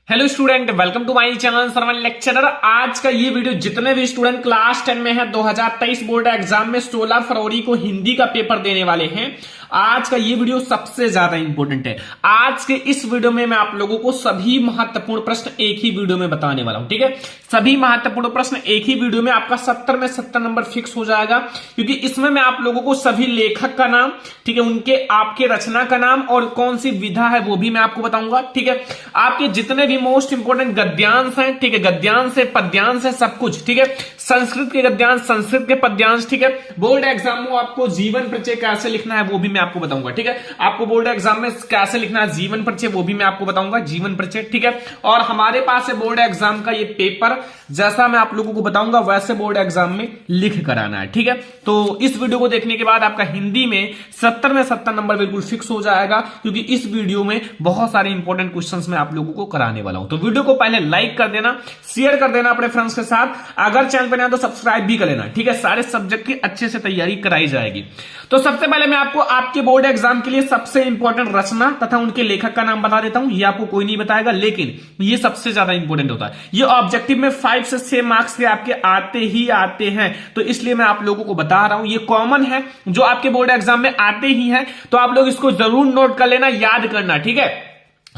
Hello student, welcome to my channel Sarvan lecturer. आज का ये वीडियो जितने भी स्टूडेंट क्लास 10 में है 2023 बोर्ड एग्जाम में 16 फरवरी को हिंदी का पेपर देने वाले हैं, आज का ये वीडियो सबसे ज्यादा इंपॉर्टेंट है। आज के इस वीडियो में मैं आप लोगों को सभी महत्वपूर्ण प्रश्न एक ही वीडियो में बताने वाला हूं। ठीक है, सभी महत्वपूर्ण प्रश्न एक ही वीडियो में, आपका 70 में 70 नंबर फिक्स हो जाएगा, क्योंकि इसमें मैं आप लोगों को सभी लेखक का नाम, ठीक है, उनके आपके रचना का नाम और कौन सी विधा है वो भी मैं आपको बताऊंगा। ठीक है, आपके जितने भी मोस्ट इंपोर्टेंट गद्यांश हैं, ठीक है, गद्यांश है, पद्यांश है, सब कुछ। ठीक है, संस्कृत के गद्यांश, संस्कृत के पद्यांश। ठीक है, बोर्ड एग्जाम में आपको जीवन परिचय कैसे लिखना है वो भी मैं आपको बताऊंगा। ठीक है, आपको बोर्ड एग्जाम में कैसे लिखना है जीवन परिचय वो भी मैं आपको बताऊंगा, जीवन परिचय। ठीक है, और हमारे पास है बोर्ड एग्जाम का ये पेपर, जैसा मैं आप लोगों को बताऊंगा वैसे बोर्ड एग्जाम में लिख कर आना है। ठीक है, तो इस वीडियो को देखने के बाद आपका हिंदी में 70 में 70 नंबर बिल्कुल फिक्स हो जाएगा, क्योंकि इस वीडियो में बहुत सारे इंपॉर्टेंट क्वेश्चंस मैं आप लोगों को कराने वाला हूं। तो वीडियो को पहले लाइक कर देना, शेयर कर देना अपने फ्रेंड्स के साथ, अगर चैनल पर नया तो सब्सक्राइब भी कर लेना। ठीक है, सारे सब्जेक्ट की अच्छे से तैयारी कराई जाएगी। तो सबसे पहले मैं आपको आपके बोर्ड एग्जाम के लिए सबसे इंपॉर्टेंट रचना तथा उनके लेखक का नाम बता देता हूं। ये आपको कोई नहीं बताएगा, लेकिन ये सबसे ज्यादा इंपॉर्टेंट होता है। ये ऑब्जेक्टिव में 5 से 6 मार्क्स के आपके आते ही आते हैं, तो इसलिए मैं आप लोगों को बता रहा हूं। ये कॉमन है, जो आपके बोर्ड एग्जाम में आते ही है, तो आप लोग इसको जरूर नोट कर लेना, याद करना। ठीक है,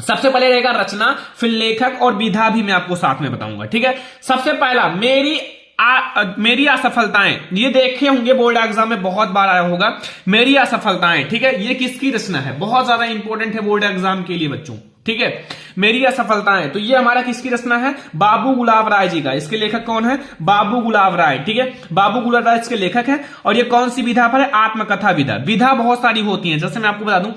सबसे पहले रहेगा रचना, फिर लेखक और विधा भी मैं आपको साथ में बताऊंगा। ठीक है, सबसे पहला मेरी असफलताएं, ये देखे होंगे बोर्ड एग्जाम में बहुत बार आया होगा, मेरी असफलताएं। ठीक है, ये किसकी रचना है, बहुत ज्यादा इंपॉर्टेंट है बोर्ड एग्जाम के लिए बच्चों। ठीक है, मेरी असफलताएं, तो ये हमारा किसकी रचना है, बाबू गुलाब राय जी का। इसके लेखक कौन है, बाबू गुलाब राय। ठीक है, बाबू गुलाब राय इसके लेखक है, और ये कौन सी विधा पर है, आत्मकथा विधा। विधा बहुत सारी होती है, जैसे मैं आपको बता दूं,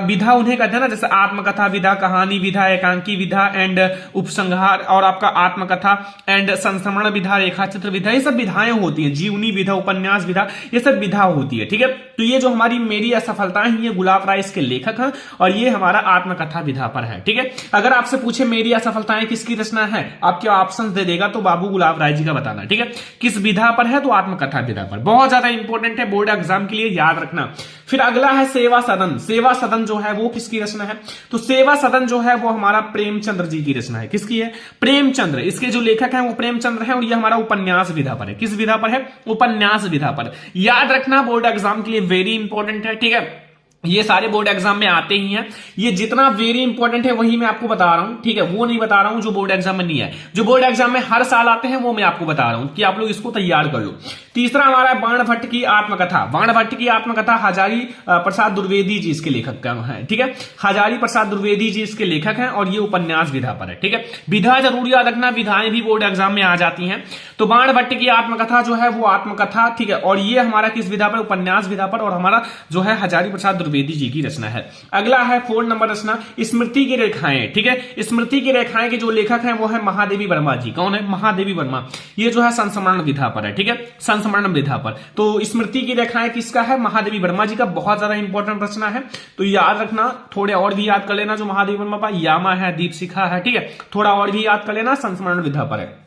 विधा उन्हें कहते हैं ना, जैसे आत्मकथा विधा, कहानी विधा, एकांकी विधा एंड उपसंहार, और आपका आत्मकथा एंड संस्मरण विधा, रेखाचित्र विधा, ये सब विधाएं होती हैं, जीवनी विधा, उपन्यास विधा, ये सब विधा होती है। ठीक है, तो ये जो हमारी मेरी असफलताएं हैं, ये गुलाब राय इसके लेखक हैं, और ये हमारा आत्मकथा विधा पर है। ठीक है, अगर आपसे पूछे मेरी असफलताएं किसकी रचना है, आपके ऑप्शन दे देगा, तो बाबू गुलाब राय जी का बताना। ठीक है, किस विधा पर है, तो आत्मकथा विधा पर। बहुत ज्यादा इंपॉर्टेंट है बोर्ड एग्जाम के लिए, याद रखना। फिर अगला है सेवा सदन। सेवा सदन जो है वो किसकी रचना है, तो सेवा सदन जो है वो हमारा प्रेमचंद्र जी की रचना है। किसकी है, प्रेमचंद्र। इसके जो लेखक हैं वो प्रेमचंद्र हैं, और ये हमारा उपन्यास विधा पर है। किस विधा पर है, उपन्यास विधा पर। याद रखना, बोर्ड एग्जाम के लिए वेरी इंपॉर्टेंट है। ठीक है, ये सारे बोर्ड एग्जाम में आते ही हैं, ये जितना वेरी इंपॉर्टेंट है वही मैं आपको बता रहा हूं। ठीक है, वो नहीं बता रहा हूं जो बोर्ड एग्जाम में नहीं है, जो बोर्ड एग्जाम में हर साल आते हैं वो मैं आपको बता रहा हूं कि आप लोग इसको तैयार कर लो। तीसरा हमारा है बाणभट्ट की आत्मकथा। बाणभट्ट की आत्मकथा हजारी प्रसाद द्विवेदी जी इसके लेखक का है। ठीक है, हजारी प्रसाद द्विवेदी जी इसके लेखक हैं, और ये उपन्यास विधा पर है। ठीक है, विधा जरूर याद रखना, विधाएं भी बोर्ड एग्जाम में आ जाती हैं। तो बाणभट्ट की आत्मकथा जो है वो आत्मकथा, ठीक है, और ये हमारा किस विधा पर, उपन्यास विधा पर, और हमारा जो है हजारी प्रसाद द्विवेदी जी की रचना है। अगला है 4 नंबर रचना, स्मृति की रेखाएं। ठीक है, स्मृति की रेखाएं के जो लेखक हैं वो है महादेवी वर्मा जी। कौन है, महादेवी वर्मा। ये जो है संस्मरण विधा पर है। ठीक है, संस्मरण विधा पर। तो स्मृति की रेखाएं किसका है, महादेवी वर्मा जी का। बहुत ज्यादा इंपॉर्टेंट रचना है, तो याद रखना। थोड़े और भी याद कर लेना, जो महादेवी वर्मा पर यामा है, दीपशिखा है। ठीक है, थोड़ा और भी याद कर लेना, संस्मरण विधा पर है।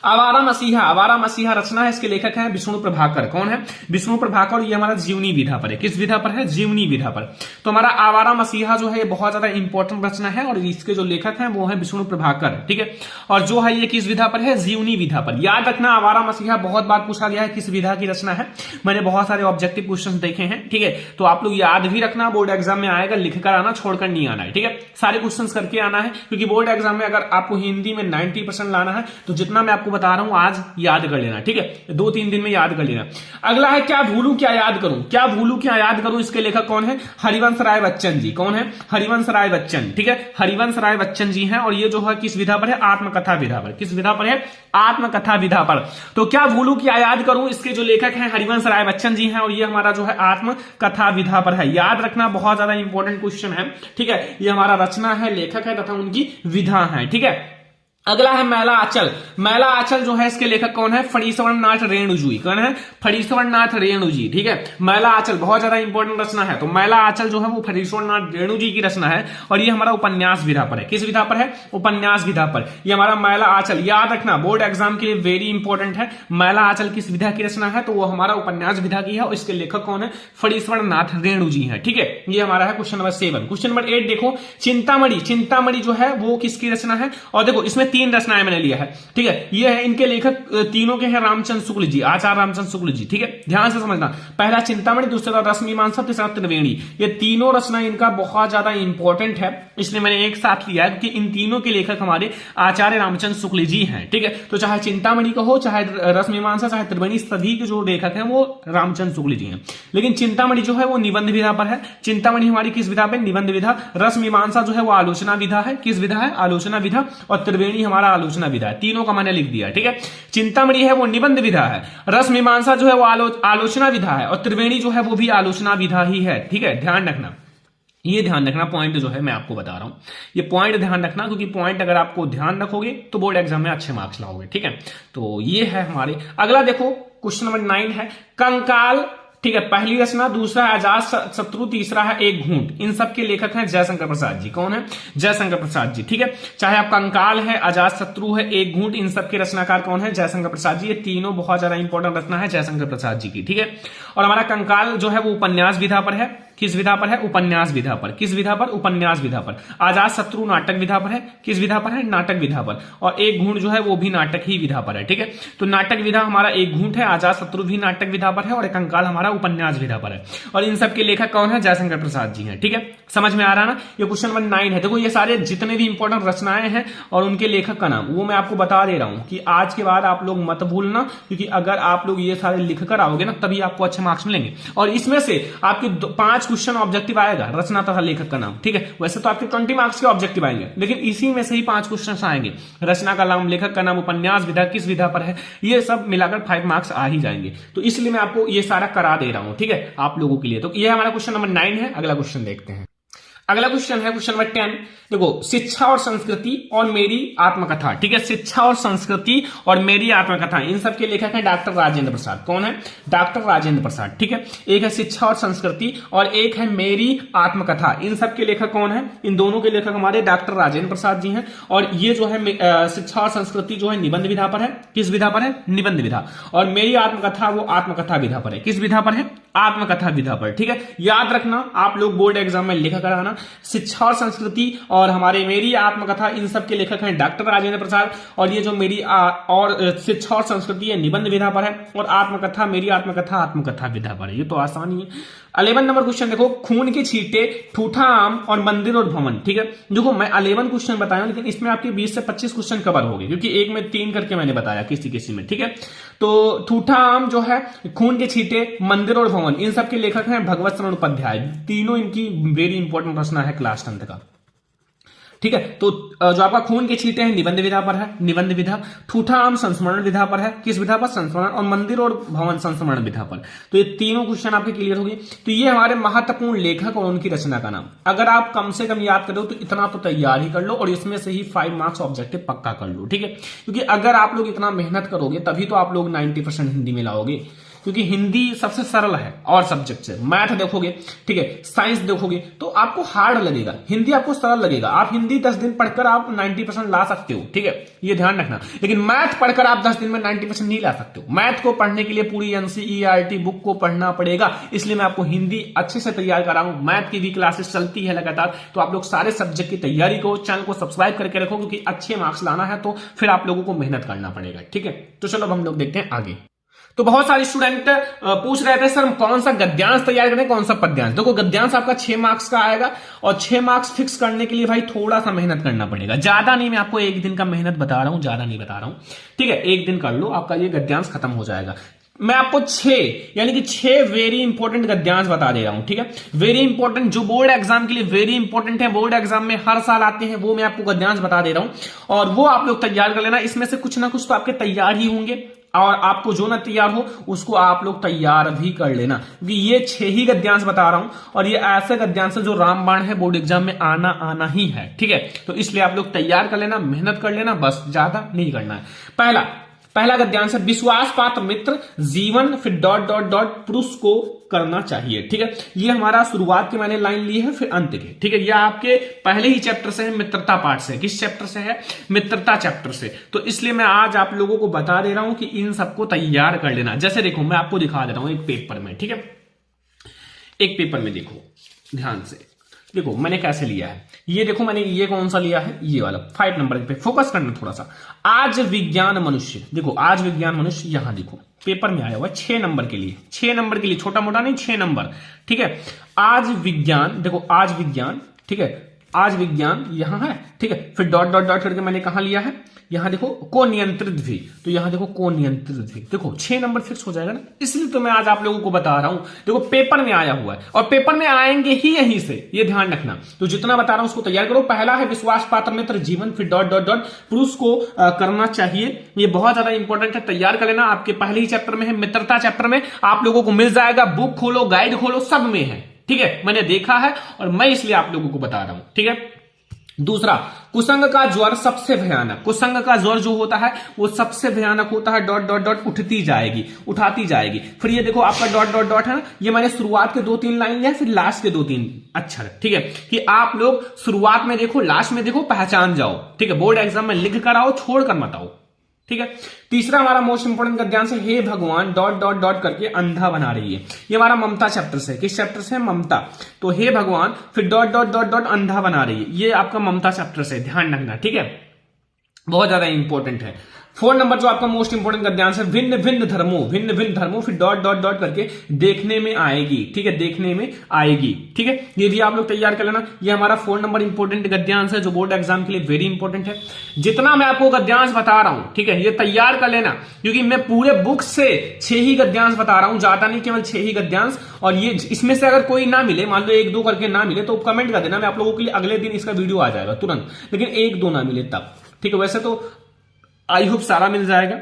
आवारा मसीहा, आवारा मसीहा रचना है, इसके लेखक हैं विष्णु प्रभाकर। कौन है, विष्णु प्रभाकर। ये हमारा जीवनी विधा पर है। किस विधा पर है, जीवनी विधा पर। तो हमारा आवारा मसीहा जो है ये बहुत ज्यादा इंपॉर्टेंट रचना है, और इसके जो लेखक हैं वो है विष्णु प्रभाकर। ठीक है, और जो है ये किस विधा पर है, जीवनी विधा पर। याद रखना, आवारा मसीहा बहुत बार पूछा गया है किस विधा की रचना है, मैंने बहुत सारे ऑब्जेक्टिव क्वेश्चन देखे हैं। ठीक है, तो आप लोग याद भी रखना, बोर्ड एग्जाम में आएगा, लिखकर आना, छोड़कर नहीं आना है। ठीक है, सारे क्वेश्चन करके आना है, क्योंकि बोर्ड एग्जाम में अगर आपको हिंदी में 90% लाना है, तो जितना मैं आपको बता रहा हूं आज याद कर लेना। ठीक है, 2-3 दिन में याद कर लेना। अगला है क्या भूलू क्या याद करूं, क्या भूलू क्या याद करूं। इसके लेखक कौन है, हरिवंश राय बच्चन जी। कौन है, हरिवंश राय बच्चन। ठीक है, हरिवंश राय बच्चन जी हैं, और ये जो है किस विधा पर है, आत्मकथा विधा पर। किस विधा पर है, आत्मकथा विधा पर। तो क्या भूलू क्या याद करूं, इसके जो लेखक हैं हरिवंश राय बच्चन जी हैं, और ये हमारा जो है आत्मकथा विधा पर है। याद रखना, बहुत ज्यादा इंपॉर्टेंट क्वेश्चन है। ठीक है, ये हमारा रचना है, लेखक है तथा उनकी विधा है। ठीक है, अगला है मैला आंचल। मैला आंचल जो है इसके लेखक कौन है? फणीश्वर नाथ रेणुजी। कौन है? फणीश्वर नाथ रेणुजी। ठीक है, मैला आंचल बहुत ज्यादा इंपॉर्टेंट रचना है। तो मैला आंचल जो है वो फणीश्वर नाथ रेणुजी की रचना है और ये हमारा उपन्यास विधा पर है। किस विधा पर है? उपन्यास विधा पर। ये हमारा मैला आंचल, याद रखना बोर्ड एग्जाम के लिए वेरी इंपॉर्टेंट है। मैला आंचल किस विधा की रचना है? तो वो हमारा उपन्यास विधा की है और इसके लेखक कौन है? फणीश्वर नाथ रेणुजी है। ठीक है, ये हमारा है क्वेश्चन नंबर 7। क्वेश्चन नंबर 8 देखो, चिंतामणि। चिंतामणि जो है वो किसकी रचना है? और देखो इसमें 3 रचनाएं मैंने लिया है। ठीक है, ये है इनके लेखक तीनों के हैं रामचंद्र शुक्ल जी, आचार्य रामचंद्र शुक्ल जी। ठीक है, ध्यान से समझना, पहला चिंतामणि, दूसरा रश्मिमांसा, तीसरा त्रिवेणी। ये तीनों रचना इनका बहुत ज्यादा इंपॉर्टेंट है, इसलिए मैंने एक साथ लिया है क्योंकि इन तीनों के लेखक हमारे आचार्य रामचंद्र शुक्ल जी हैं। ठीक है, तो चाहे चिंतामणि का हो, चाहे रश्मिमांसा, चाहे त्रिवेणी, सभी के जो लेखक हैं वो रामचंद्र शुक्ल जी हैं। लेकिन चिंतामणि जो है वो निबंध विधा पर है। चिंतामणि हमारी किस विधा पे? निबंध विधा। रश्मिमांसा जो है वो आलोचना विधा है। किस विधा है? आलोचना विधा। और त्रिवेणी हमारा आलोचना विधा है। तीनों का मैंने लिख दिया। ठीक है, चिंतामणि है वो निबंध विधा है, रसमीमांसा जो है वो आलोचना विधा है और त्रिवेणी जो है वो भी आलोचना विधा ही है। ठीक है, ध्यान रखना, ये ध्यान रखना पॉइंट जो है मैं आपको बता रहा हूं, ये पॉइंट ध्यान रखना क्योंकि पॉइंट अगर आपको ध्यान रखोगे तो बोर्ड एग्जाम में अच्छे मार्क्स लाओगे। ठीक है, तो ये है हमारे। अगला देखो क्वेश्चन नंबर 9 है कंकाल। ठीक है, पहली रचना, दूसरा अजात शत्रु, तीसरा है एक घूंट। इन सब के लेखक हैं जयशंकर प्रसाद जी। कौन है? जयशंकर प्रसाद जी। ठीक है, चाहे आप कंकाल है, अजात शत्रु है, एक घूंट, इन सब के रचनाकार कौन है? जयशंकर प्रसाद जी। ये तीनों बहुत ज्यादा इंपॉर्टेंट रचना है जयशंकर प्रसाद जी की। ठीक है, और हमारा कंकाल जो है वो उपन्यास विधा पर है। किस विधा पर है? उपन्यास विधा पर। किस विधा पर? उपन्यास विधा पर। आजाद शत्रु नाटक विधा पर है। किस विधा पर है? नाटक विधा पर। और एक घूंट जो है वो भी नाटक ही विधा पर है। ठीक है, तो नाटक विधा हमारा एक घूंट है, आजाद शत्रु भी नाटक विधा पर है और कंकाल हमारा उपन्यास विधा पर है। और इन सब के लेखक कौन है? जयशंकर प्रसाद जी हैं। ठीक है, समझ में आ रहा ना? ये क्वेश्चन नंबर 9 है। देखो ये सारे जितने भी इंपॉर्टेंट रचनाएं हैं और उनके लेखक का नाम वो मैं आपको बता दे रहा हूं कि आज के बाद आप लोग मत भूलना, क्योंकि अगर आप लोग ये सारे लिख कर आओगे ना तभी आपको अच्छे मार्क्स मिलेंगे। और इसमें से आपके 5 क्वेश्चन ऑब्जेक्टिव आएगा, रचना तथा लेखक का नाम। ठीक है, वैसे तो आपके 20 मार्क्स के ऑब्जेक्टिव आएंगे, लेकिन इसी में से ही 5 क्वेश्चन आएंगे। रचना का नाम, लेखक का नाम, उपन्यास विधा, किस विधा पर है, ये सब मिलाकर 5 मार्क्स आ ही जाएंगे। तो इसलिए मैं आपको ये सारा करा दे रहा हूं। ठीक है, आप लोगों के लिए। तो ये हमारा क्वेश्चन नंबर 9 है। अगला क्वेश्चन देखते हैं। अगला क्वेश्चन है क्वेश्चन नंबर 10। देखो, शिक्षा और संस्कृति और मेरी आत्मकथा। ठीक है, शिक्षा और संस्कृति और मेरी आत्मकथा, इन सब के लेखक हैं डॉक्टर राजेंद्र प्रसाद। कौन है? डॉक्टर राजेंद्र प्रसाद। ठीक है, एक है शिक्षा और संस्कृति और एक है मेरी आत्मकथा। इन सब के लेखक कौन है? इन दोनों के लेखक हमारे डॉक्टर राजेंद्र प्रसाद जी हैं। और ये जो है शिक्षा और संस्कृति जो है निबंध विधा पर है। किस विधा पर है? निबंध विधा। और मेरी आत्मकथा वो आत्मकथा विधा पर है। किस विधा पर है? आत्मकथा विधा पर। ठीक है, याद रखना, आप लोग बोर्ड एग्जाम में लिखा कराना, शिक्षा और संस्कृति और हमारे मेरी आत्मकथा, इन सब के लेखक हैं डॉक्टर राजेंद्र प्रसाद। और ये जो मेरी और शिक्षा और संस्कृति है निबंध विधा पर है और आत्मकथा, मेरी आत्मकथा, आत्मकथा विधा पर है। ये तो आसानी है। 11 नंबर क्वेश्चन देखो, खून के छींटे, ठूठा आम और मंदिर और भवन। ठीक है, देखो मैं 11 क्वेश्चन बताया लेकिन इसमें आपके 20 से 25 क्वेश्चन कवर हो गए क्योंकि एक में 3 करके मैंने बताया किसी किसी में। ठीक है, तो ठूठा आम जो है, खून के छींटे, मंदिर और भवन, इन सब के लेखक हैं भगवत शरण उपाध्याय। तीनों इनकी वेरी इंपॉर्टेंट रचना है क्लास 10 का। ठीक है, तो जो आपका खून के छींटे हैं निबंध विधा पर है, निबंध विधा। ठूठा आम संस्मरण विधा पर है। किस विधा पर? संस्मरण। और मंदिर और भवन संस्मरण विधा पर। तो ये तीनों क्वेश्चन आपके क्लियर हो गए। तो ये हमारे महत्वपूर्ण लेखक और उनकी रचना का नाम। अगर आप कम से कम याद करो तो इतना तो तैयार ही कर लो और इसमें से ही 5 मार्क्स ऑब्जेक्टिव पक्का कर लो। ठीक है, क्योंकि अगर आप लोग इतना मेहनत करोगे तभी तो आप लोग 90% हिंदी में लाओगे, क्योंकि हिंदी सबसे सरल है और सब्जेक्ट से। मैथ देखोगे, ठीक है, साइंस देखोगे तो आपको हार्ड लगेगा, हिंदी आपको सरल लगेगा। आप हिंदी 10 दिन पढ़कर आप 90% ला सकते हो। ठीक है, ये ध्यान रखना। लेकिन मैथ पढ़कर आप 10 दिन में 90% नहीं ला सकते हो। मैथ को पढ़ने के लिए पूरी एनसीईआरटी बुक को पढ़ना पड़ेगा। इसलिए मैं आपको हिंदी अच्छे से तैयार करा हूं। मैथ की भी क्लासेस चलती है लगातार। तो आप लोग सारे सब्जेक्ट की तैयारी को, चैनल को सब्सक्राइब करके रखो, क्योंकि अच्छे मार्क्स लाना है तो फिर आप लोगों को मेहनत करना पड़ेगा। ठीक है, तो चलो अब हम लोग देखते हैं आगे। तो बहुत सारे स्टूडेंट पूछ रहे थे सर कौन सा गद्यांश तैयार करें, कौन सा पद्यांश। देखो गद्यांश आपका 6 मार्क्स का आएगा और 6 मार्क्स फिक्स करने के लिए भाई थोड़ा सा मेहनत करना पड़ेगा। ज्यादा नहीं, मैं आपको 1 दिन का मेहनत बता रहा हूं, ज्यादा नहीं बता रहा हूं। ठीक है, 1 दिन कर लो, आपका ये गद्यांश खत्म हो जाएगा। मैं आपको 6 यानी कि 6 वेरी इंपॉर्टेंट गद्यांश बता दे रहा हूं। ठीक है, वेरी इंपॉर्टेंट जो बोर्ड एग्जाम के लिए वेरी इंपॉर्टेंट है, बोर्ड एग्जाम में हर साल आते हैं, वो मैं आपको गद्यांश बता दे रहा हूं और वो आप लोग तैयार कर लेना। इसमें से कुछ ना कुछ तो आपके तैयार ही होंगे। और आपको जो ना तैयार हो उसको आप लोग तैयार भी कर लेना, क्योंकि ये 6 ही गद्यांश बता रहा हूं और ये ऐसे गद्यांश है जो रामबाण है, बोर्ड एग्जाम में आना ही है। ठीक है, तो इसलिए आप लोग तैयार कर लेना, मेहनत कर लेना, बस ज्यादा नहीं करना है। पहला गद्यांश है विश्वास पात्र मित्र जीवन फिर डॉट डॉट डॉट पुरुष को करना चाहिए। ठीक है, ये हमारा शुरुआत की मैंने लाइन ली है, फिर अंत के। ठीक है, ये आपके पहले ही चैप्टर से है, मित्रता पाठ से। किस चैप्टर से है? मित्रता चैप्टर से। तो इसलिए मैं आज आप लोगों को बता दे रहा हूं कि इन सबको तैयार कर लेना। जैसे देखो, मैं आपको दिखा दे रहा हूं एक पेपर में। ठीक है, एक पेपर में देखो ध्यान से, देखो मैंने कैसे लिया है। ये देखो मैंने ये कौन सा लिया है, ये वाला 5 नंबर पे फोकस करना थोड़ा सा। आज विज्ञान मनुष्य, देखो आज विज्ञान मनुष्य, यहां देखो पेपर में आया हुआ 6 नंबर के लिए, 6 नंबर के लिए, छोटा मोटा नहीं, 6 नंबर। ठीक है, आज विज्ञान, देखो आज विज्ञान, ठीक है, आज विज्ञान यहां है। ठीक है, फिर डॉट डॉट डॉट करके मैंने कहां लिया है, यहां देखो को नियंत्रित भी, तो यहां देखो को नियंत्रित भी, देखो 6 नंबर फिक्स हो जाएगा ना। इसलिए तो मैं आज आप लोगों को बता रहा हूं, देखो पेपर में आया हुआ है और पेपर में आएंगे ही यहीं से, ये ध्यान रखना। तो जितना बता रहा हूं उसको तैयार करो। पहला है विश्वास पात्र मित्र जीवन फिर डॉट डॉट डॉट पुरुष को करना चाहिए। ये बहुत ज्यादा इंपॉर्टेंट है, तैयार कर लेना। आपके पहले ही चैप्टर में है, मित्रता चैप्टर में आप लोगों को मिल जाएगा। बुक खोलो, गाइड खोलो, सब में है। ठीक है, मैंने देखा है और मैं इसलिए आप लोगों को बता रहा हूं। ठीक है, दूसरा, कुसंग का ज्वर सबसे भयानक। कुसंग का ज्वर जो होता है वो सबसे भयानक होता है, डॉट डॉट डॉट उठती जाएगी, उठाती जाएगी। फिर ये देखो आपका डॉट डॉट डॉट है ना, ये मैंने शुरुआत के 2-3 लाइन लिया, फिर लास्ट के 2-3। अच्छा, ठीक है, कि आप लोग शुरुआत में देखो, लास्ट में देखो, पहचान जाओ। ठीक है, बोर्ड एग्जाम में लिख कर आओ, छोड़ कर मत आओ। ठीक है, तीसरा हमारा मोस्ट इंपोर्टेंट गद्यांश है हे भगवान डॉट डॉट डॉट करके अंधा बना रही है। ये हमारा ममता चैप्टर से। किस चैप्टर से? ममता। तो हे भगवान फिर डॉट डॉट डॉट डॉट अंधा बना रही है, ये आपका ममता चैप्टर से, ध्यान रखना। ठीक है, बहुत ज्यादा इंपॉर्टेंट है। 4 नंबर जो आपका मोस्ट इंपोर्टेंट गद्यांश है भिन्न भिन्न धर्मों फिर डॉट डॉट डॉट करके देखने में आएगी। ठीक है, देखने में आएगी। ठीक है, ये भी आप लोग तैयार कर लेना। ये हमारा 4 नंबर इंपोर्टेंट गद्यांश है जो बोर्ड एग्जाम के लिए वेरी इंपॉर्टेंट है। जितना मैं आपको गद्यांश बता रहा हूं, ठीक है, ये तैयार कर लेना, क्योंकि मैं पूरे बुक से 6 ही गद्यांश बता रहा हूं, ज्यादा नहीं, केवल 6 ही गद्यांश। और ये इसमें से अगर कोई ना मिले, मान लो 1-2 करके ना मिले, तो कमेंट कर देना, मैं आप लोगों के लिए अगले दिन इसका वीडियो आ जाएगा तुरंत। लेकिन 1-2 ना मिले तब। ठीक है, वैसे तो आई होप सारा मिल जाएगा,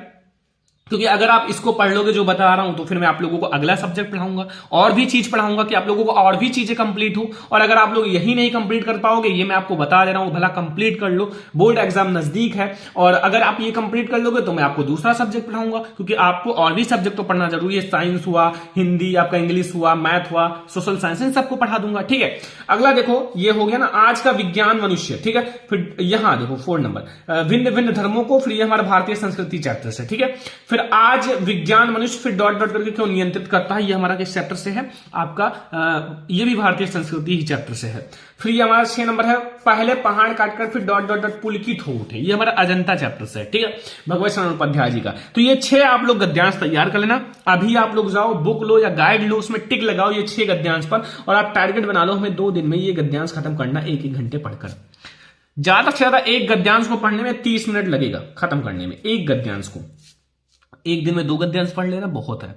क्योंकि अगर आप इसको पढ़ लोगे जो बता रहा हूं, तो फिर मैं आप लोगों को अगला सब्जेक्ट पढ़ाऊंगा, और भी चीज पढ़ाऊंगा कि आप लोगों को और भी चीजें कंप्लीट हो। और अगर आप लोग यही नहीं कंप्लीट कर पाओगे, ये मैं आपको बता दे रहा हूं, भला कंप्लीट कर लो, बोर्ड एग्जाम नजदीक है। और अगर आप ये कंप्लीट कर लोगे तो मैं आपको दूसरा सब्जेक्ट पढ़ाऊंगा, क्योंकि आपको और भी सब्जेक्ट तो पढ़ना जरूरी है। साइंस हुआ, हिंदी, आपका इंग्लिश हुआ, मैथ हुआ, सोशल साइंस, इन सबको पढ़ा दूंगा। ठीक है, अगला देखो, ये हो गया ना आज का विज्ञान मनुष्य। ठीक है, फिर यहां देखो 4 नंबर भिन्न भिन्न धर्मों को, फिर ये हमारा भारतीय संस्कृति चैप्टर से। ठीक है, फिर आज विज्ञान मनुष्य फिर डॉट डॉट करके क्यों नियंत्रित करता है, ये हमारा किस चैप्टर से है आपका, ये भी भारतीय संस्कृति ही चैप्टर से है। फिर ये हमारा 6 नंबर है पहले पहाड़ काटकर फिर डॉट डॉट डॉट पुलकित हो उठे, ये हमारा अजंता चैप्टर से है। ठीक है, भगवत शरण उपाध्याय जी का। तो ये 6 आप लोग गद्यांश तैयार कर लेना। अभी आप लोग जाओ, बुक लो या गाइड लो, उसमें टिक लगाओ ये 6 गद्यांश पर, और आप टारगेट बना लो हमें 2 दिन में ये गद्यांश खत्म करना, 1-1 घंटे पढ़कर। ज्यादा से ज्यादा एक गद्यांश को पढ़ने में 30 मिनट लगेगा, खत्म करने में एक गद्यांश को। एक दिन में 2 गद्यांश पढ़ लेना बहुत है,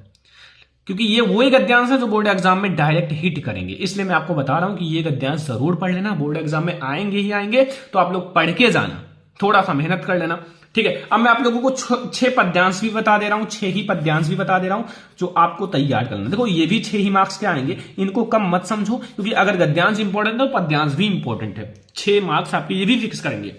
क्योंकि ये वही गद्यांश है जो बोर्ड एग्जाम में डायरेक्ट हिट करेंगे। इसलिए मैं आपको बता रहा हूं कि ये गद्यांश जरूर पढ़ लेना, बोर्ड एग्जाम में आएंगे ही आएंगे, तो आप लोग पढ़ के जाना, थोड़ा सा मेहनत कर लेना। ठीक है, अब मैं आप लोगों को 6 पद्यांश भी बता दे रहा हूं, 6 ही पद्यांश भी बता दे रहा हूं जो आपको तैयार करना। देखो ये भी 6 ही मार्क्स के आएंगे, इनको कम मत समझो, क्योंकि अगर गद्यांश इंपॉर्टेंट है तो पद्यांश भी इंपॉर्टेंट है। 6 मार्क्स आपके ये भी फिक्स करेंगे,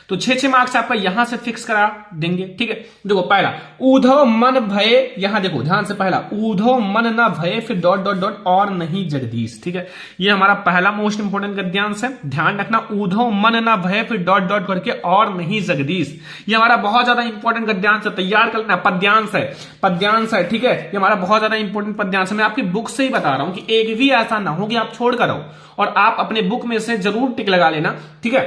तो 6 मार्क्स आपका यहां से फिक्स करा देंगे। ठीक है, देखो पहला ऊधव मन भय, यहां देखो ध्यान से, पहला ऊधव मन न भय फिर डॉट डॉट डॉट और नहीं जगदीश। ठीक है, ये हमारा पहला मोस्ट इंपोर्टेंट गद्यांश है, ध्यान रखना, ऊधव मन न भय फिर डॉट डॉट करके और नहीं जगदीश। ये हमारा बहुत ज्यादा इंपॉर्टेंट गद्यांश है, तैयार करना। पद्यांश है, पद्यांश है। ठीक है, ये हमारा बहुत ज्यादा इंपॉर्टेंट पद्यांश है। मैं आपकी बुक से ही बता रहा हूं कि एक भी ऐसा ना हो कि आप छोड़ कर आओ, और आप अपने बुक में से जरूर टिक लगा लेना। ठीक है,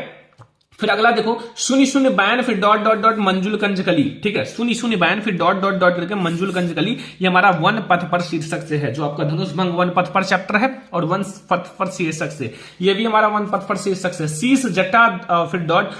फिर अगला देखो 0-0 फिर डॉट डॉट डॉट मंजुल कंजकली। ठीक है, 0-0 फिर डॉट डॉट डॉट करके मंजुल कंजकली, ये हमारा वन पथ पर शीर्षक से है, जो आपका धनुष भंग वन पथ पर चैप्टर है, और वन पथ पर शीर्षक से, ये भी हमारा वन पथ पर शीर्षक से। शीश जटा फिर डॉट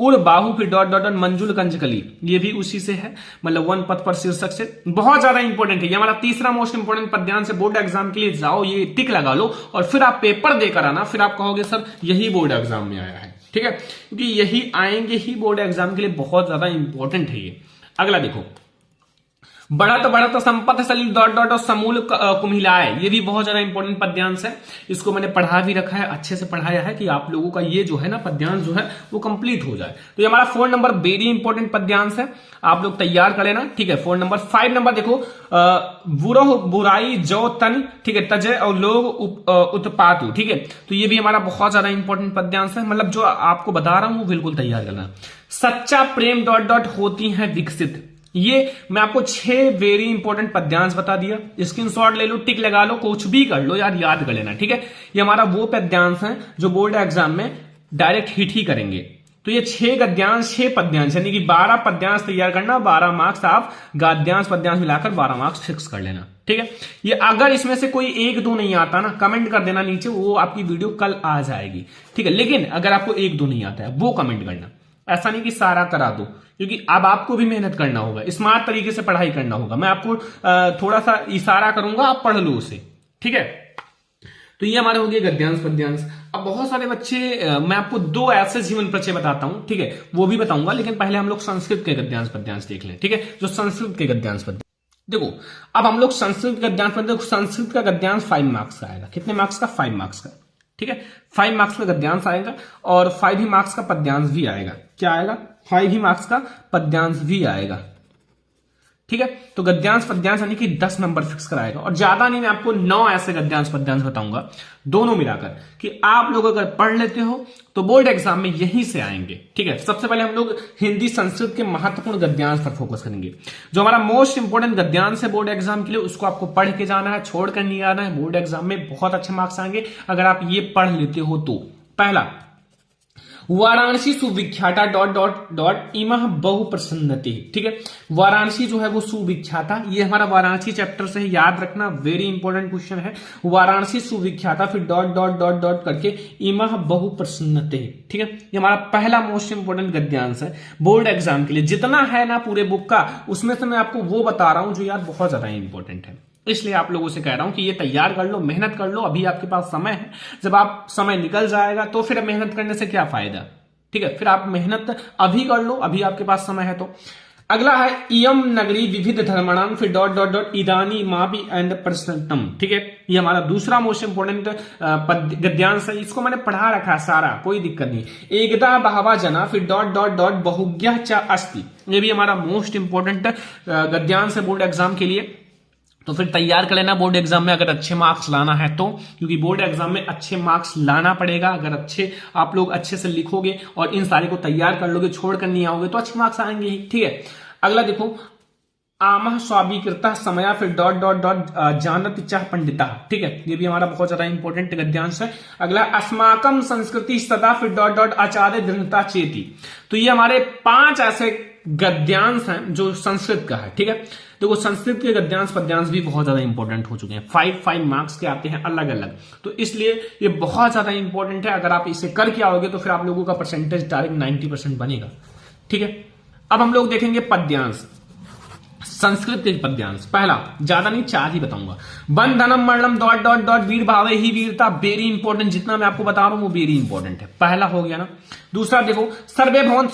उड़ बाहु फिर डॉट डॉट डॉट मंजुल कंजकली, ये भी उसी से है, मतलब वन पथ पर शीर्षक से। बहुत ज्यादा इंपॉर्टेंट है, ये हमारा तीसरा मोस्ट इंपोर्टेंट पद्यांश से। बोर्ड एग्जाम के लिए जाओ, ये टिक लगा लो, और फिर आप पेपर देकर आना, फिर आप कहोगे सर यही बोर्ड एग्जाम में आया है। ठीक है, क्योंकि यही आएंगे ही बोर्ड एग्जाम के लिए, बहुत ज्यादा इंपॉर्टेंट है ये। अगला देखो बढ़त संपत्ति सलिल डॉट डॉट और समूल कुम्हिलाए, ये भी बहुत ज्यादा इंपॉर्टेंट पद्यांश है। इसको मैंने पढ़ा भी रखा है, अच्छे से पढ़ाया है कि आप लोगों का ये जो है ना पद्यांश जो है वो कंप्लीट हो जाए। तो ये हमारा 4 नंबर वेरी इंपॉर्टेंट पद्यांश है, आप लोग तैयार कर लेना, ठीक है। 4 नंबर। 5 नंबर देखो, बुरो बुराई जो तन, ठीक है, तजय और लोग उत्पातु, ठीक है। तो ये भी हमारा बहुत ज्यादा इंपॉर्टेंट पद्यांश है, मतलब जो आपको बता रहा हूं वो बिल्कुल तैयार करना। सच्चा प्रेम डॉट डॉट होती है विकसित, ये मैं आपको 6 वेरी इंपॉर्टेंट पद्यांश बता दिया। स्क्रीनशॉट ले लो, टिक लगा लो, कुछ भी कर लो यार, याद कर लेना, ठीक है। ये हमारा वो पद्यांश है जो बोर्ड एग्जाम में डायरेक्ट हिट ही करेंगे। तो ये 6 गद्यांश 6 पद्यांश, यानी कि 12 पद्यांश तैयार करना, 12 मार्क्स आप गद्यांश पद्यांश मिलाकर 12 मार्क्स फिक्स कर लेना, ठीक है। ये अगर इसमें से कोई 1-2 नहीं आता ना, कमेंट कर देना नीचे, वो आपकी वीडियो कल आ जाएगी, ठीक है। लेकिन अगर आपको 1-2 नहीं आता है वो कमेंट करना, ऐसा नहीं कि सारा करा दो, क्योंकि अब आपको भी मेहनत करना होगा, स्मार्ट तरीके से पढ़ाई करना होगा। मैं आपको थोड़ा सा इशारा करूंगा, आप पढ़ लो उसे, ठीक है। तो ये हमारे हो गए गद्यांश पद्यांश। अब बहुत सारे बच्चे, मैं आपको 2 ऐसे जीवन परिचय बताता हूं, ठीक है, वो भी बताऊंगा, लेकिन पहले हम लोग संस्कृत के गद्यांश पद्यांश देख लें, ठीक है। जो संस्कृत के गद्यांश पद्यांश, देखो अब हम लोग संस्कृत गद्यांश पद्यांश, संस्कृत का गद्यांश 5 मार्क्स का आएगा। कितने मार्क्स का? 5 मार्क्स का, ठीक है। 5 मार्क्स का गद्यांश आएगा और 5 ही मार्क्स का पद्यांश भी आएगा। क्या आएगा? 5 ही मार्क्स का पद्यांश भी आएगा, ठीक है। तो गद्यांश पद्यांश यानी कि 10 नंबर फिक्स कराएगा, और ज्यादा नहीं, मैं आपको 9 ऐसे गद्यांश पद्यांश बताऊंगा दोनों मिलाकर, कि आप लोग अगर पढ़ लेते हो तो बोर्ड एग्जाम में यहीं से आएंगे, ठीक है। सबसे पहले हम लोग हिंदी संस्कृत के महत्वपूर्ण गद्यांश पर फोकस करेंगे। जो हमारा मोस्ट इंपोर्टेंट गद्यांश है बोर्ड एग्जाम के लिए, उसको आपको पढ़ के जाना है, छोड़ कर नहीं आना है। बोर्ड एग्जाम में बहुत अच्छे मार्क्स आएंगे अगर आप ये पढ़ लेते हो तो। पहला, वाराणसी सुविख्याता डॉट डॉट डॉट इमह बहु प्रसन्नति, ठीक है। वाराणसी जो है वो सुविख्याता, ये हमारा वाराणसी चैप्टर से है, याद रखना, वेरी इंपॉर्टेंट क्वेश्चन है। वाराणसी सुविख्याता, फिर डॉट डॉट डॉट डॉट करके इमह बहु प्रसन्नति, ठीक है। ये हमारा पहला मोस्ट इंपोर्टेंट गद्यांश है बोर्ड एग्जाम के लिए। जितना है ना पूरे बुक का, उसमें से मैं आपको वो बता रहा हूं जो यार बहुत ज्यादा इंपॉर्टेंट है, इसलिए आप लोगों से कह रहा हूं कि ये तैयार कर लो, मेहनत कर लो, अभी आपके पास समय है। जब आप समय निकल जाएगा तो फिर मेहनत करने से क्या फायदा, ठीक है। फिर आप मेहनत अभी कर लो, अभी आपके पास समय है तो। अगला है इयम नगरी विविध धर्मणाम, फिर डॉट डॉट डॉट इदानी मापी एंड प्रसन्नतम, ठीक है। ये हमारा दूसरा मोस्ट इंपोर्टेंट गद्यांश है, इसको मैंने पढ़ा रखा है सारा, कोई दिक्कत नहीं। एकदा बहवा जना, फिर डॉट डॉट डॉट बहुज्ञः च अस्ति, ये भी हमारा मोस्ट इंपोर्टेंट गद्यांश है बोर्ड एग्जाम के लिए। तो फिर तैयार कर लेना बोर्ड एग्जाम में अगर अच्छे मार्क्स लाना है तो, क्योंकि बोर्ड एग्जाम में अच्छे मार्क्स लाना पड़ेगा। अगर आप लोग अच्छे से लिखोगे और इन सारे को तैयार कर लोगे, छोड़ कर नहीं आओगे, तो अच्छे मार्क्स आएंगे ही, ठीक है। अगला देखो, आमह स्वाभिकृता समया, फिर डॉट डॉट डॉट जानत चाह पंडिता, ठीक है। ये भी हमारा बहुत ज्यादा इंपॉर्टेंट गद्यांश है। अगला, अस्माकम संस्कृति सदा, फिर डॉट डॉट आचार्य दृढ़ता चेती। तो ये हमारे 5 ऐसे गद्यांश हैं जो संस्कृत का है, ठीक है। देखो संस्कृत के गद्यांश पद्यांश भी बहुत ज्यादा इंपॉर्टेंट हो चुके हैं, 5 मार्क्स के आते हैं अलग अलग, तो इसलिए ये बहुत ज्यादा इंपॉर्टेंट है। अगर आप इसे करके आओगे तो फिर आप लोगों का परसेंटेज डायरेक्ट 90% बनेगा, ठीक है। अब हम लोग देखेंगे पद्यांश, संस्कृत के पद्यांश। पहला, ज्यादा नहीं 4 ही बताऊंगा। बंधनम मरणम डॉट डॉट डॉट वीर भावे ही वीरता, वेरी इंपॉर्टेंट, जितना मैं आपको बता रहा हूं वो वेरी इंपॉर्टेंट है, पहला हो गया ना। दूसरा देखो, सर्वे भवन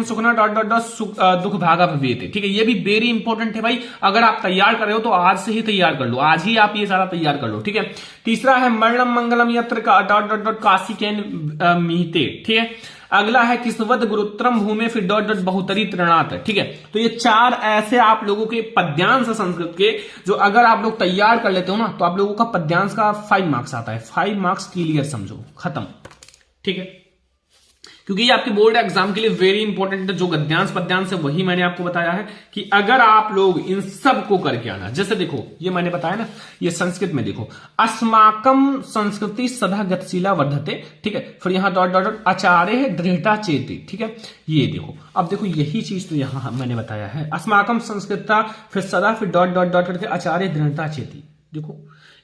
सुखना डॉट डॉट डॉट दुख भागा भवेते, ठीक है। ये भी वेरी इंपॉर्टेंट है भाई, अगर आप तैयार कर रहे हो तो आज से ही तैयार कर लो, आज ही आप ये सारा तैयार कर लो, ठीक है। तीसरा है मरणम मंगलम यत्र डॉट डॉट डॉट काशी कैन मिहिते, ठीक है। अगला है किस्वत गुरुत्रम भूमि, फिर डॉट डॉट बहुतरी तृणात, ठीक है। तो ये 4 ऐसे आप लोगों के पद्यांश संस्कृत के, जो अगर आप लोग तैयार कर लेते हो ना तो आप लोगों का पद्यांश का 5 मार्क्स आता है। 5 मार्क्स क्लियर समझो, खत्म, ठीक है। क्योंकि ये आपके बोर्ड एग्जाम के लिए वेरी इंपॉर्टेंट है। जो गद्यांश पद्यांश है वही मैंने आपको बताया है कि अगर आप लोग इन सब को करके आना, जैसे देखो ये मैंने बताया ना, ये संस्कृत में देखो, अस्माकम संस्कृति सदा गतिशीला वर्धते, ठीक है। फिर यहां डॉट डॉट डॉट आचार्य दृढ़ता चेती, ठीक है। ये देखो, अब देखो यही चीज तो यहां मैंने बताया है, अस्माकम संस्कृता, फिर सदा, फिर डॉट डॉट डॉट करके आचार्य दृढ़ता चेती। देखो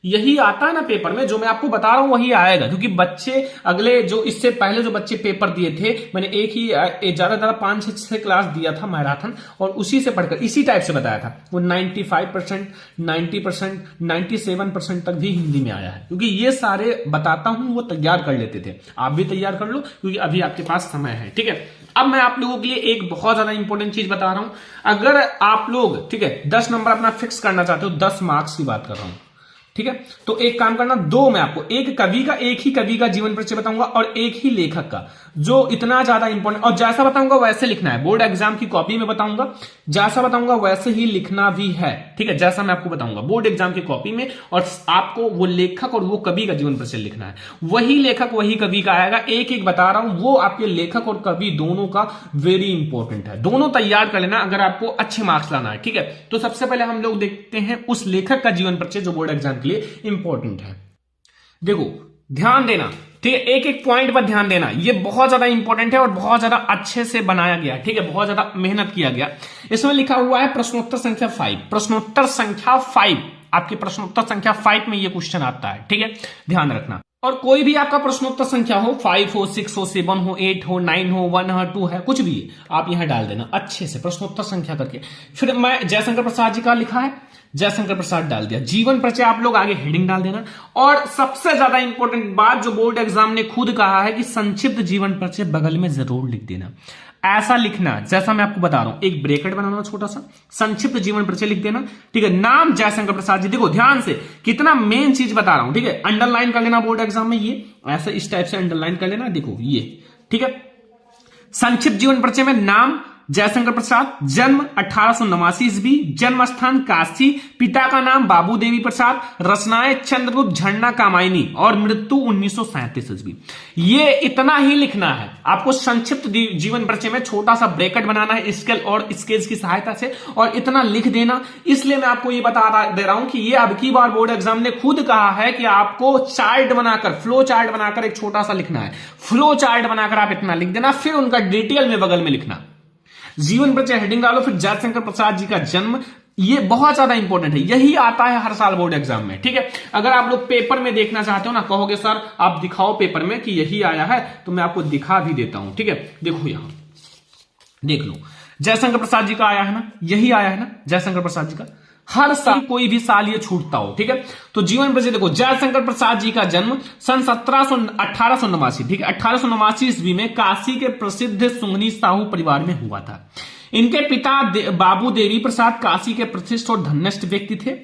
यही आता है ना पेपर में, जो मैं आपको बता रहा हूं वही आएगा, क्योंकि बच्चे अगले जो इससे पहले जो बच्चे पेपर दिए थे, मैंने एक ही ज्यादा 5-6 क्लास दिया था मैराथन, और उसी से पढ़कर इसी टाइप से बताया था, वो 95%, 90%, 97% तक भी हिंदी में आया है, क्योंकि ये सारे बताता हूं वो तैयार कर लेते थे। आप भी तैयार कर लो, क्योंकि अभी आपके पास समय है। ठीक है, अब मैं आप लोगों के लिए एक बहुत ज्यादा इंपॉर्टेंट चीज बता रहा हूं। अगर आप लोग, ठीक है, 10 नंबर अपना फिक्स करना चाहते हो, 10 मार्क्स की बात कर रहा हूं, ठीक है, तो एक काम करना, दो मैं आपको, एक कवि का, एक ही कवि का जीवन परिचय बताऊंगा और एक ही लेखक का, जो इतना ज्यादा इंपॉर्टेंट, और जैसा बताऊंगा वैसे लिखना है, बोर्ड एग्जाम की कॉपी में बताऊंगा, जैसा बताऊंगा वैसे ही लिखना भी है। ठीक है, जैसा मैं आपको बताऊंगा बोर्ड एग्जाम की कॉपी में, और आपको वो लेखक और वो कवि का जीवन परिचय लिखना है। वही लेखक वही कवि का आएगा, एक एक बता रहा हूं, वो आपके लेखक और कवि दोनों का वेरी इंपॉर्टेंट है, दोनों तैयार कर लेना अगर आपको अच्छे मार्क्स लाना है। ठीक है, तो सबसे पहले हम लोग देखते हैं उस लेखक का जीवन परिचय जो बोर्ड एग्जाम के लिए इंपॉर्टेंट है। देखो, ध्यान देना, ठीक है, एक एक पॉइंट पर ध्यान देना, ये बहुत ज्यादा इंपॉर्टेंट है और बहुत ज्यादा अच्छे से बनाया गया है। ठीक है, बहुत ज्यादा मेहनत किया गया। इसमें लिखा हुआ है प्रश्नोत्तर संख्या 5, प्रश्नोत्तर संख्या 5, आपके प्रश्नोत्तर संख्या 5 में ये क्वेश्चन आता है। ठीक है, ध्यान रखना। और कोई भी आपका प्रश्नोत्तर संख्या हो, 5 हो, 6 हो, 7 हो, 8 हो, 9 हो, 1 हो, 2 है, कुछ भी आप यहां डाल देना अच्छे से प्रश्नोत्तर संख्या करके। फिर मैं जयशंकर प्रसाद जी का लिखा है, जयशंकर प्रसाद डाल दिया। जीवन परिचय आप लोग आगे हेडिंग डाल देना। और सबसे ज्यादा इंपॉर्टेंट बात जो बोर्ड एग्जाम ने खुद कहा है कि संक्षिप्त जीवन परिचय बगल में जरूर लिख देना। ऐसा लिखना जैसा मैं आपको बता रहा हूं, एक ब्रैकेट बनाना छोटा सा, संक्षिप्त जीवन परिचय लिख देना। ठीक है, नाम जयशंकर प्रसाद जी। देखो ध्यान से, कितना मेन चीज बता रहा हूं। ठीक है, अंडरलाइन कर लेना बोर्ड एग्जाम में, ये ऐसे इस टाइप से अंडरलाइन कर लेना। देखो ये, ठीक है, संक्षिप्त जीवन परिचय में नाम जयशंकर प्रसाद, जन्म 1889 ईस्वी, जन्म स्थान काशी, पिता का नाम बाबू देवी प्रसाद, रचनाएं चंद्रगुप्त, झरना, कामायनी, और मृत्यु 1937 ईस्वी। ये इतना ही लिखना है आपको। संक्षिप्त जीवन परिचय में छोटा सा ब्रैकेट बनाना है स्केल और स्केच की सहायता से, और इतना लिख देना। इसलिए मैं आपको ये बता दे रहा हूं कि ये अब की बार बोर्ड एग्जाम ने खुद कहा है कि आपको चार्ट बनाकर, फ्लो चार्ट बनाकर एक छोटा सा लिखना है। फ्लो चार्ट बनाकर आप इतना लिख देना, फिर उनका डिटेल में बगल में लिखना। जीवन परिचय हेडिंग डालो, फिर जयशंकर प्रसाद जी का जन्म, ये बहुत ज्यादा इंपॉर्टेंट है। यही आता है हर साल बोर्ड एग्जाम में। ठीक है, अगर आप लोग पेपर में देखना चाहते हो ना, कहोगे सर आप दिखाओ पेपर में कि यही आया है, तो मैं आपको दिखा भी देता हूं। ठीक है, देखो यहां देख लो, जयशंकर प्रसाद जी का आया है ना, यही आया है ना जयशंकर प्रसाद जी का। हर साल कोई भी साल ये छूटता हो। ठीक है, तो जीवन परिचय देखो, जयशंकर प्रसाद जी का जन्म सन 1889, ठीक है, 1889 ईस्वी में काशी के प्रसिद्ध सुंगनी साहू परिवार में हुआ था। इनके पिता बाबू देवी प्रसाद काशी के प्रतिष्ठित और धन्यष्ट व्यक्ति थे,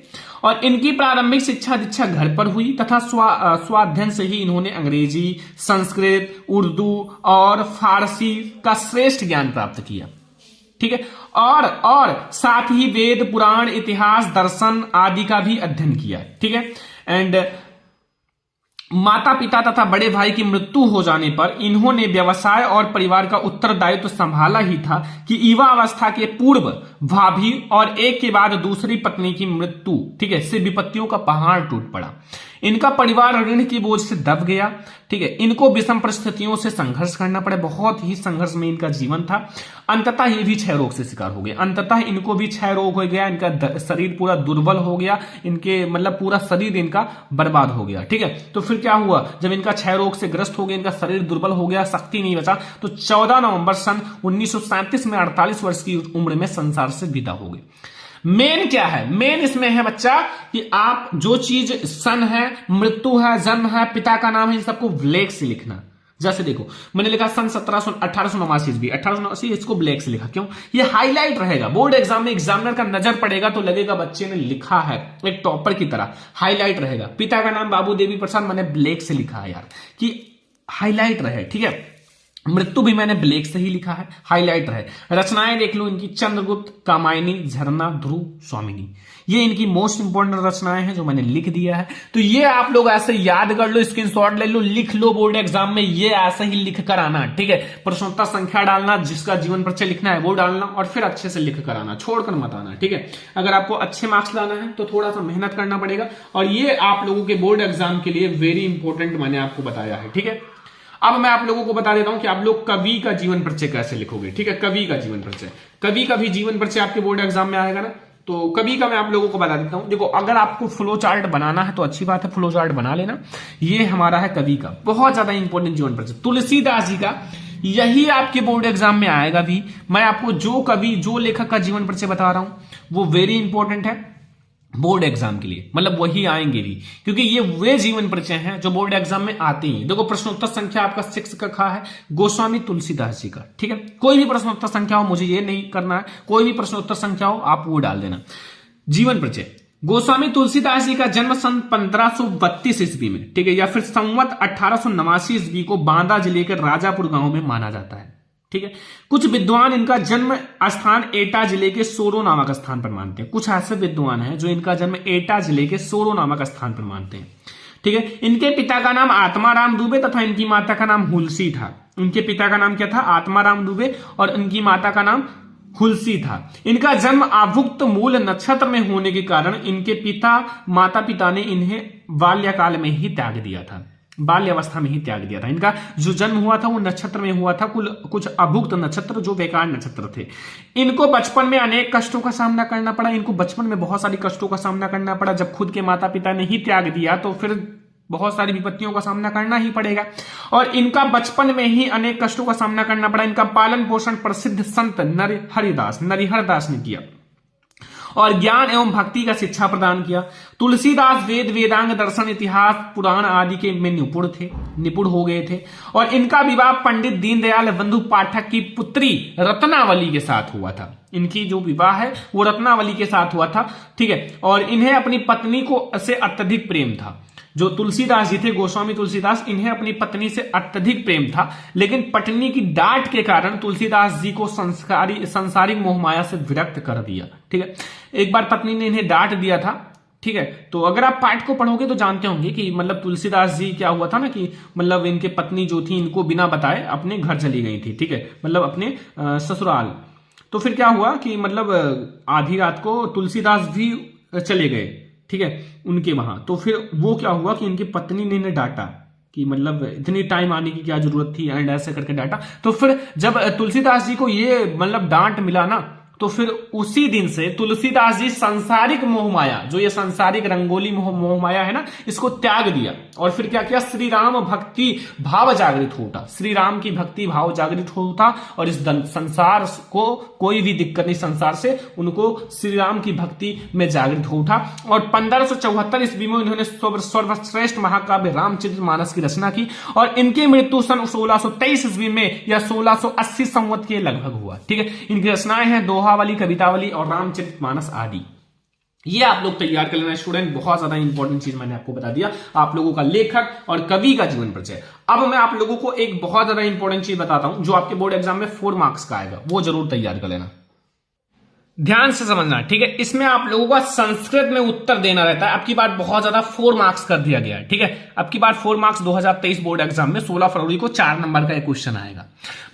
और इनकी प्रारंभिक शिक्षा दीक्षा घर पर हुई तथा स्वाध्ययन से ही इन्होंने अंग्रेजी, संस्कृत, उर्दू और फारसी का श्रेष्ठ ज्ञान प्राप्त किया। ठीक है, और साथ ही वेद, पुराण, इतिहास, दर्शन आदि का भी अध्ययन किया। ठीक है, एंड माता पिता तथा बड़े भाई की मृत्यु हो जाने पर इन्होंने व्यवसाय और परिवार का उत्तरदायित्व संभाला ही था कि युवा अवस्था के पूर्व भाभी और एक के बाद दूसरी पत्नी की मृत्यु, ठीक है, से विपत्तियों का पहाड़ टूट पड़ा। इनका परिवार ऋण की बोझ से दब गया। ठीक है, इनको विषम परिस्थितियों से संघर्ष करना पड़े, बहुत ही संघर्ष में इनका जीवन था। अंततः ये भी क्षय रोग से शिकार हो गए, अंततः इनको भी क्षय रोग हो गया, इनका शरीर पूरा दुर्बल हो गया, इनके मतलब पूरा शरीर इनका बर्बाद हो गया। ठीक है, तो फिर क्या हुआ, जब इनका क्षय रोग से ग्रस्त हो गया, इनका शरीर दुर्बल हो गया, शक्ति नहीं बचा, तो 14 नवंबर सन 1937 में 48 वर्ष की उम्र में संसार से विदा हो गए। मेन क्या है, मेन इसमें है बच्चा कि आप जो चीज सन है, मृत्यु है, जन्म है, पिता का नाम है, इन सबको ब्लैक से लिखना। जैसे देखो मैंने लिखा सन 1889 ईस्वी, 1889, इसको ब्लैक से लिखा। क्यों? ये हाईलाइट रहेगा बोर्ड एग्जाम में, एग्जामिनर का नजर पड़ेगा तो लगेगा बच्चे ने लिखा है, एक टॉपर की तरह हाईलाइट रहेगा। पिता का नाम बाबू देवी प्रसाद मैंने ब्लैक से लिखा है यार, कि हाईलाइट रहे। ठीक है, मृत्यु भी मैंने ब्लैक से ही लिखा है, हाईलाइट रहे। रचनाएं देख लो इनकी, चंद्रगुप्त, कामायनी, झरना, ध्रुव, स्वामिनी, ये इनकी मोस्ट इंपोर्टेंट रचनाएं हैं जो मैंने लिख दिया है। तो ये आप लोग ऐसे याद कर लो, स्क्रीनशॉट ले लो, लिख लो बोर्ड एग्जाम में, ये ऐसे ही लिख कर आना। ठीक है, प्रश्नोत्तर संख्या डालना, जिसका जीवन परिचय लिखना है वो डालना, और फिर अच्छे से लिख कर आना, छोड़कर मत आना। ठीक है, अगर आपको अच्छे मार्क्स लाना है तो थोड़ा सा मेहनत करना पड़ेगा, और ये आप लोगों के बोर्ड एग्जाम के लिए वेरी इंपॉर्टेंट मैंने आपको बताया है। ठीक है, अब मैं आप लोगों को बता देता हूं कि आप लोग कवि का जीवन परिचय कैसे लिखोगे। ठीक है, कवि का जीवन परिचय, कवि का भी जीवन परिचय आपके बोर्ड एग्जाम में आएगा ना, तो कवि का मैं आप लोगों को बता देता हूं। देखो, अगर आपको फ्लो चार्ट बनाना है तो अच्छी बात है, फ्लो चार्ट बना लेना। ये हमारा है कवि का, बहुत ज्यादा इंपॉर्टेंट जीवन परिचय तुलसीदास जी का। यही आपके बोर्ड एग्जाम में आएगा भी। मैं आपको जो कवि, जो लेखक का जीवन परिचय बता रहा हूं वो वेरी इंपॉर्टेंट है बोर्ड एग्जाम के लिए, मतलब वही आएंगे भी, क्योंकि ये वे जीवन परिचय हैं जो बोर्ड एग्जाम में आते ही। देखो, प्रश्नोत्तर संख्या आपका 6 का है गोस्वामी तुलसीदास जी का, ठीक है। कोई भी प्रश्नोत्तर संख्या हो, मुझे ये नहीं करना है, कोई भी प्रश्नोत्तर संख्या हो आप वो डाल देना। जीवन परिचय, गोस्वामी तुलसीदास जी का जन्म सन 1532 ईस्वी में, ठीक है, या फिर संवत 1889 ईस्वी को बांदा जिले के राजापुर गांव में माना जाता है, ठीक है। कुछ विद्वान इनका जन्म स्थान एटा जिले के सोरो नामक स्थान पर मानते हैं। कुछ ऐसे विद्वान हैं जो इनका जन्म एटा जिले के सोरो नामक स्थान पर मानते हैं, ठीक है। इनके पिता का नाम आत्माराम दुबे तथा इनकी माता का नाम हुलसी था। इनके पिता का नाम क्या था? आत्माराम दुबे, और इनकी माता का नाम हुलसी था। इनका जन्म आभुक्त मूल नक्षत्र में होने के कारण इनके माता पिता ने इन्हें बाल्यकाल में ही त्याग दिया था, बाल्यावस्था में ही त्याग दिया था। इनका जो जन्म हुआ था वो नक्षत्र में हुआ था, कुछ अभुक्त नक्षत्र जो बेकार नक्षत्र थे। इनको बचपन में अनेक कष्टों का सामना करना पड़ा। इनको बचपन में बहुत सारी कष्टों का सामना करना पड़ा। जब खुद के माता पिता ने ही त्याग दिया तो फिर बहुत सारी विपत्तियों का सामना करना ही पड़ेगा, और इनका बचपन में ही अनेक कष्टों का सामना करना पड़ा। इनका पालन पोषण प्रसिद्ध संत नरिहर दास ने किया और ज्ञान एवं भक्ति का शिक्षा प्रदान किया। तुलसीदास वेद, वेदांग, दर्शन, इतिहास, पुराण आदि के में निपुण हो गए थे, और इनका विवाह पंडित दीनदयाल बंधु पाठक की पुत्री रत्नावली के साथ हुआ था। इनकी जो विवाह है वो रत्नावली के साथ हुआ था, ठीक है। और इन्हें अपनी पत्नी को से अत्यधिक प्रेम था। जो तुलसीदास जी थे, गोस्वामी तुलसीदास, इन्हें अपनी पत्नी से अत्यधिक प्रेम था, लेकिन पत्नी की डांट के कारण तुलसीदास जी को संसारिक मोहमाया से विरक्त कर दिया, ठीक है। एक बार पत्नी ने इन्हें डांट दिया था, ठीक है। तो अगर आप पाठ को पढ़ोगे तो जानते होंगे कि मतलब तुलसीदास जी क्या हुआ था ना, कि मतलब इनके पत्नी जो थी इनको बिना बताए अपने घर चली गई थी, ठीक है, मतलब अपने ससुराल। तो फिर क्या हुआ कि मतलब आधी रात को तुलसीदास भी चले गए, ठीक है, उनके वहां। तो फिर वो क्या हुआ कि इनकी पत्नी ने इन्हें डांटा कि मतलब इतनी टाइम आने की क्या जरूरत थी, एंड ऐसे करके डांटा। तो फिर जब तुलसीदास जी को ये मतलब डांट मिला ना, तो फिर उसी दिन से तुलसीदास जी संसारिक मोहमाया, जो ये संसारिक रंगोली मोहमाया है ना, इसको त्याग दिया। और फिर क्या किया? श्री राम भक्ति भाव जागृत होता, श्री राम की भक्ति भाव जागृत होता, और इस संसार को कोई भी दिक्कत नहीं, संसार से उनको श्री राम की भक्ति में जागृत होता। और 1574 ईस्वी में उन्होंने सर्वश्रेष्ठ महाकाव्य रामचरितमानस की रचना की, और इनकी मृत्यु सन 1623 ईस्वी में या 1680 संवत के लगभग हुआ, ठीक है। इनकी रचनाएं हैं दोहावली, कवितावली और रामचरितमानस आदि। ये आप लोग तैयार कर लेना स्टूडेंट, बहुत ज्यादा इंपॉर्टेंट चीज मैंने आपको बता दिया, आप लोगों का लेखक और कवि का जीवन परिचय। अब मैं आप लोगों को एक बहुत ज्यादा इंपॉर्टेंट चीज बताता हूं जो आपके बोर्ड एग्जाम में 4 मार्क्स का आएगा, वो जरूर तैयार कर लेना, ध्यान से समझना, ठीक है। इसमें आप लोगों का संस्कृत में उत्तर देना रहता है। अब की बार बहुत ज्यादा 4 मार्क्स कर दिया गया है, ठीक है। अब की बार 4 मार्क्स 2023 बोर्ड एग्जाम में 16 फरवरी को 4 नंबर का एक क्वेश्चन आएगा।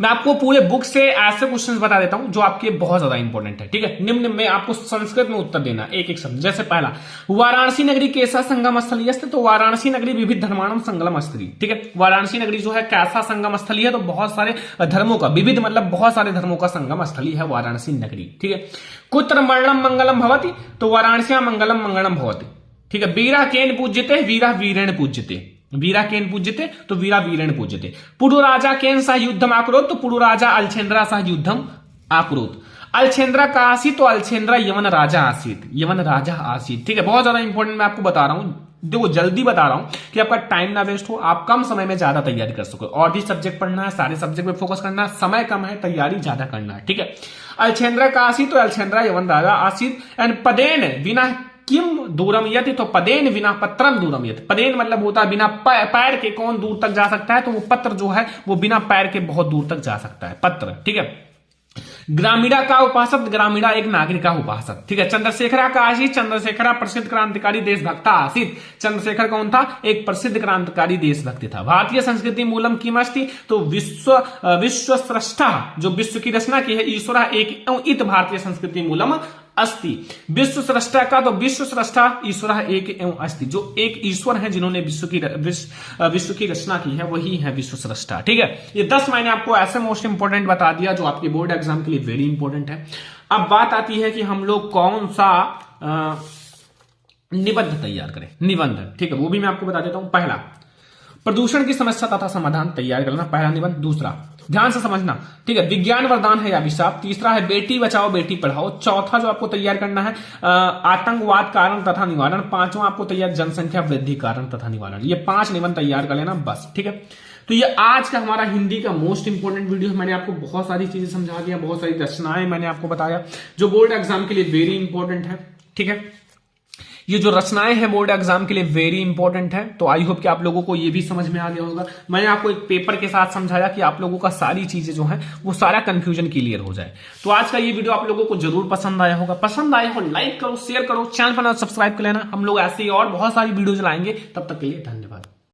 मैं आपको पूरे बुक से ऐसे क्वेश्चंस बता देता हूं जो आपके बहुत ज्यादा इंपॉर्टेंट है, ठीक है। निम्न में आपको संस्कृत में उत्तर देना, एक एक शब्द। जैसे पहला, वाराणसी नगरी कैसा संगम स्थली है? तो वाराणसी नगरी विविध धर्माणम संगम स्थली, ठीक है। वाराणसी नगरी जो है कैसा संगम स्थली है? तो बहुत सारे धर्मों का, विविध मतलब बहुत सारे धर्मों का संगम स्थली है वाराणसी नगरी, ठीक है। कुत्र मरणम मंगलम भवति? तो वाराणसी मंगलम मंगलम भवति, ठीक है। वीरा केन पूज्यते? वीरा वीरेण पूज्यते, वीरा केन पूज्यते? तो वीरा वीरेण पूज्यते। पुरु राजा केन सह युद्धम आकुरोत? तो पुरु राजा अलछेंद्रा सह युद्धम आकुरोत। अलछेंद्रा का आसीत? तो अलछेंद्रा यवन राजा आसीत, यवन राजा आसीत, ठीक है। बहुत ज्यादा इंपॉर्टेंट मैं आपको बता रहा हूं, देखो जल्दी बता रहा हूं कि आपका टाइम ना वेस्ट हो, आप कम समय में ज्यादा तैयारी कर सको। और भी सब्जेक्ट पढ़ना है, सारे सब्जेक्ट पे फोकस करना है, समय कम है, तैयारी ज्यादा करना है, ठीक है। अलछेंद्रा का आसीत? तो अलछेंद्रा यवन राजा आसीत। एंड पदेन विना किम दूरम यति? तो पदेन विना पत्रम दूरम यति। पदेन मतलब होता है बिना पैर के कौन दूर तक जा सकता है? तो वो पत्र जो है वो बिना पैर के बहुत दूर तक जा सकता है, पत्र, ठीक है। ग्रामीणा का उपासक? ग्रामीणा एक नागरिका उपासक, ठीक है। चंद्रशेखरा का आसीत? चंद्रशेखरा प्रसिद्ध क्रांतिकारी देशभक्ता आसीत। चंद्रशेखर कौन था? एक प्रसिद्ध क्रांतिकारी देशभक्ति था। भारतीय संस्कृति मूलम किमस्ति? तो विश्व स्रष्टा, जो विश्व की रचना की है, ईश्वर एक इत भारतीय संस्कृति मूलम अस्ति। विश्व सृष्टा का, तो विश्व सृष्टा ईश्वर एक एवं अस्ति, जो एक ईश्वर है जिन्होंने विश्व की रचना की है वही है विश्व सृष्टा। ठीक है, ये 10 मैंने आपको ऐसे मोस्ट इंपोर्टेंट बता दिया जो आपके बोर्ड एग्जाम के लिए वेरी इंपॉर्टेंट है। अब बात आती है कि हम लोग कौन सा निबंध तैयार करें। निबंध, ठीक है, वो भी मैं आपको बता देता हूं। पहला, प्रदूषण की समस्या तथा समाधान तैयार करना, पहला निबंध। दूसरा, ध्यान से समझना, ठीक है, विज्ञान वरदान है या अभिशाप। तीसरा है बेटी बचाओ बेटी पढ़ाओ। चौथा जो आपको तैयार करना है आतंकवाद कारण तथा निवारण। पांचवा आपको तैयार जनसंख्या वृद्धि कारण तथा निवारण। ये 5 निबंध तैयार कर लेना बस। ठीक है, तो ये आज का हमारा हिंदी का मोस्ट इंपोर्टेंट वीडियो है। मैंने आपको बहुत सारी चीजें समझा दिया, बहुत सारी रचनाएं मैंने आपको बताया जो बोर्ड एग्जाम के लिए वेरी इंपॉर्टेंट है। ठीक है, ये जो रचनाएं हैं बोर्ड एग्जाम के लिए वेरी इंपॉर्टेंट है। तो आई होप कि आप लोगों को ये भी समझ में आ गया होगा। मैंने आपको एक पेपर के साथ समझाया कि आप लोगों का सारी चीजें जो है वो सारा कंफ्यूजन क्लियर हो जाए। तो आज का ये वीडियो आप लोगों को जरूर पसंद आया होगा। पसंद आया हो लाइक करो, शेयर करो, चैनल पर सब्सक्राइब कर लेना। हम लोग ऐसे ही और बहुत सारी वीडियोज लाएंगे। तब तक के लिए धन्यवाद।